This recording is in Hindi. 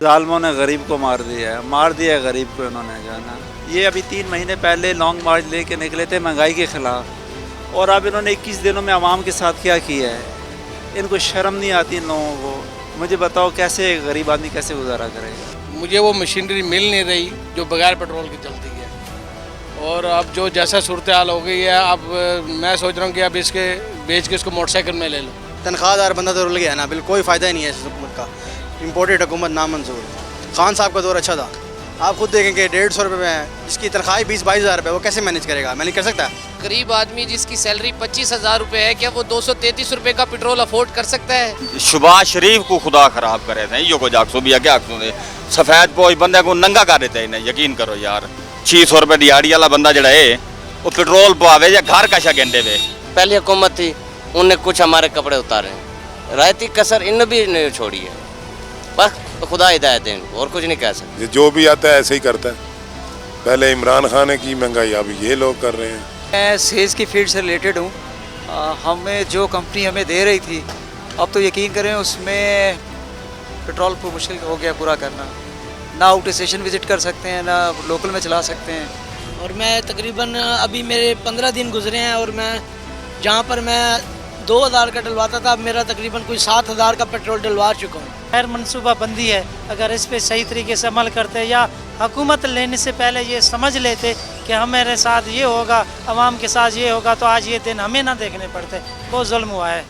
जालमों ने गरीब को मार दिया है गरीब को इन्होंने जो है ना। ये अभी 3 महीने पहले लॉन्ग मार्च लेके निकले थे महंगाई के ख़िलाफ़, और अब इन्होंने 21 दिनों में आवाम के साथ क्या किया है। इनको शर्म नहीं आती इन लोगों को। मुझे बताओ कैसे गरीब आदमी कैसे गुजारा करेगा। मुझे वो मशीनरी मिल नहीं रही जो बगैर पेट्रोल की चलती है, और अब जो जैसा सूरत हाल हो गई है, अब मैं सोच रहा हूँ कि अब इसके बेच के इसको मोटरसाइकिल में ले लो। तनख्वाहदार बंदा तो रुल गया ना, बिल्कुल कोई फ़ायदा ही नहीं है इस हुकूमत का। इम्पोर्टेड हुकूमत नामंजूर। खान साहब का दौर अच्छा था, आप खुद देखेंगे 150 रुपये में है, जिसकी तनख्वाह 20-22 हज़ार रुपये, वो कैसे मैनेज करेगा? मैनेज कर सकता है? गरीब आदमी जिसकी सैलरी 25,000 रुपये है, क्या वो 233 रुपये का पेट्रोल अफोर्ड कर सकता है? शहबाज शरीफ को खुदा खराब करे थे, यो को जागसो भी क्या दे सफेद पोश बंदे को नंगा कर देते हैं। यकीन करो यार, 600 रुपये दिहाड़ी वाला बंदा जड़ा है वो पेट्रोल पावे या घर कशा गेंदे वे। पहली हुकूमत थी, उनने कुछ हमारे कपड़े उतारे, रायती कसर इन भी नहीं छोड़ी है। बस खुदा हिदायत दें, और कुछ नहीं कह सकते। जो भी आता है ऐसे ही करता है। पहले इमरान खान ने की महंगाई, अब ये लोग कर रहे हैं। मैं सेल्स की फील्ड से रिलेटेड हूँ। हमें जो कंपनी हमें दे रही थी, अब तो यकीन करें उसमें पेट्रोल पर मुश्किल हो गया पूरा करना। ना आउट स्टेशन विज़िट कर सकते हैं, ना लोकल में चला सकते हैं। और मैं तकरीबन अभी मेरे 15 दिन गुजरे हैं, और मैं जहाँ पर मैं 2000 का डलवाता था, अब मेरा तकरीबन कोई 7000 का पेट्रोल डलवा चुका हूँ। खैर मनसूबा बंदी है, अगर इस पे सही तरीके से अमल करते या हुकूमत लेने से पहले ये समझ लेते कि हमारे साथ ये होगा, आवाम के साथ ये होगा, तो आज ये दिन हमें ना देखने पड़ते। बहुत जुल्म हुआ है।